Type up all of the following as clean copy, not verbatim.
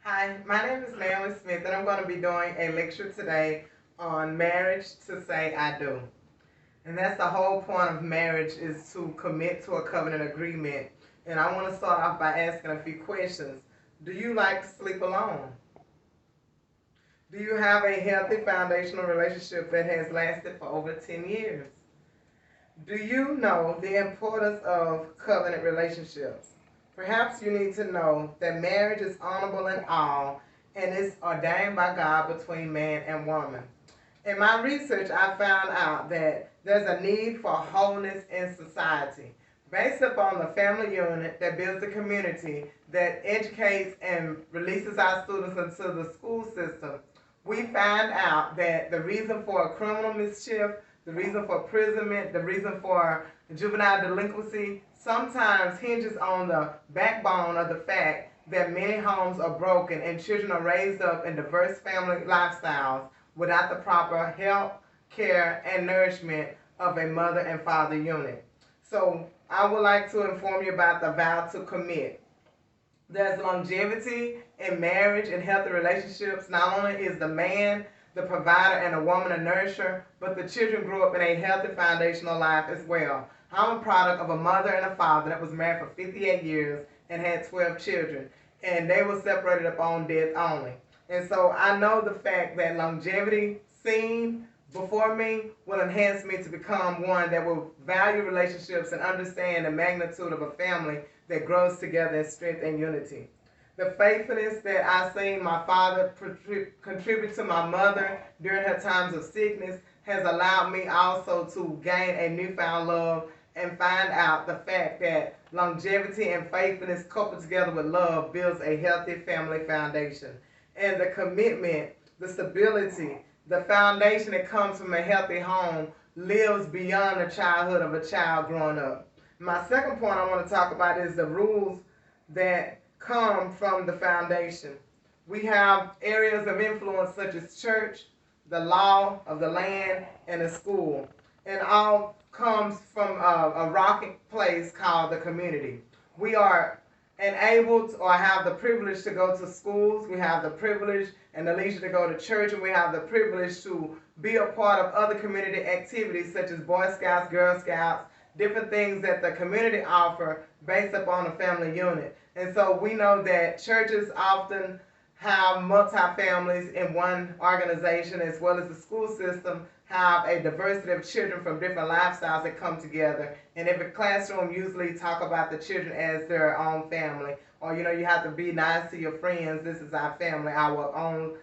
Hi, my name is Naomi Smith, and I'm going to be doing a lecture today on marriage to say I do. And that's the whole point of marriage, is to commit to a covenant agreement. And I want to start off by asking a few questions. Do you like to sleep alone? Do you have a healthy foundational relationship that has lasted for over 10 years? Do you know the importance of covenant relationships? Perhaps you need to know that marriage is honorable in all and is ordained by God between man and woman. In my research, I found out that there's a need for wholeness in society based upon the family unit that builds a community that educates and releases our students into the school system. We find out that the reason for criminal mischief, the reason for imprisonment, the reason for juvenile delinquency sometimes hinges on the backbone of the fact that many homes are broken and children are raised up in diverse family lifestyles without the proper help, care, and nourishment of a mother and father unit. So I would like to inform you about the vow to commit. There's longevity in marriage and healthy relationships. Not only is the man the provider and the woman a nurturer, but the children grew up in a healthy foundational life as well. I'm a product of a mother and a father that was married for 58 years and had 12 children, and they were separated upon death only. And so I know the fact that longevity seen before me will enhance me to become one that will value relationships and understand the magnitude of a family that grows together in strength and unity. The faithfulness that I seen my father contribute to my mother during her times of sickness has allowed me also to gain a newfound love and find out the fact that longevity and faithfulness coupled together with love builds a healthy family foundation. And the commitment, the stability, the foundation that comes from a healthy home lives beyond the childhood of a child growing up. My second point I want to talk about is the rules that come from the foundation. We have areas of influence such as church, the law of the land, and the school. And all comes from a rocking place called the community. We are enabled or have the privilege to go to schools. We have the privilege and the leisure to go to church, and we have the privilege to be a part of other community activities such as Boy Scouts, Girl Scouts, different things that the community offer based upon a family unit. And so we know that churches often have multi-families in one organization, as well as the school system have a diversity of children from different lifestyles that come together. And every classroom usually talk about the children as their own family. Or, you have to be nice to your friends. This is our family, our own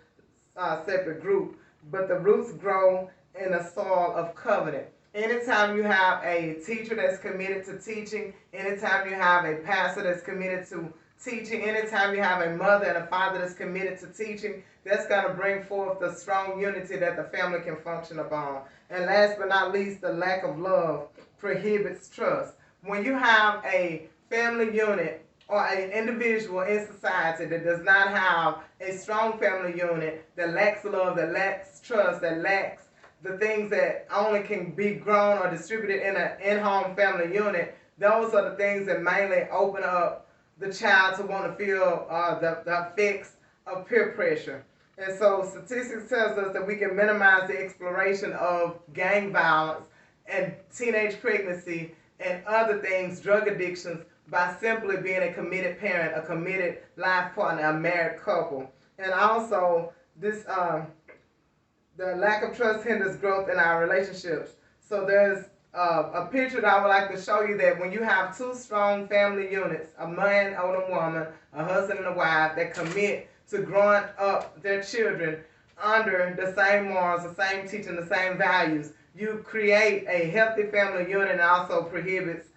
separate group. But the roots grow in the soil of covenant. Anytime you have a teacher that's committed to teaching, anytime you have a pastor that's committed to teaching, anytime you have a mother and a father that's committed to teaching, that's going to bring forth the strong unity that the family can function upon. And last but not least, the lack of love prohibits trust. When you have a family unit or an individual in society that does not have a strong family unit, that lacks love, that lacks trust, that lacks the things that only can be grown or distributed in an in-home family unit, those are the things that mainly open up the child to want to feel the effects of peer pressure. And so statistics tells us that we can minimize the exploration of gang violence and teenage pregnancy and other things, drug addictions, by simply being a committed parent, a committed life partner, a married couple. And also, the lack of trust hinders growth in our relationships. So there's a picture that I would like to show you that when you have two strong family units, a man or a woman, a husband and a wife, that commit to growing up their children under the same morals, the same teaching, the same values, you create a healthy family unit and also prohibits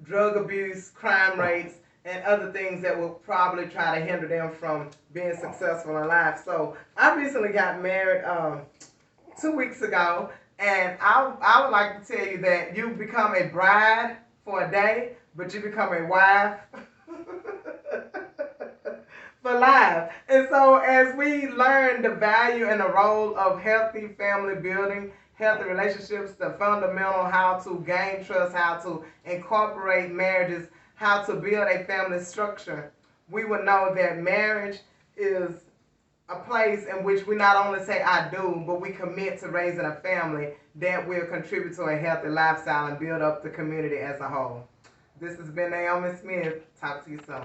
drug abuse, crime rates, and other things that will probably try to hinder them from being successful in life. So I recently got married 2 weeks ago, and I would like to tell you that you become a bride for a day, but you become a wife for life. And so as we learn the value and the role of healthy family building, healthy relationships, the fundamental how to gain trust, how to incorporate marriages, how to build a family structure, we would know that marriage is a place in which we not only say I do, but we commit to raising a family that will contribute to a healthy lifestyle and build up the community as a whole. This has been Naomi Smith. Talk to you soon.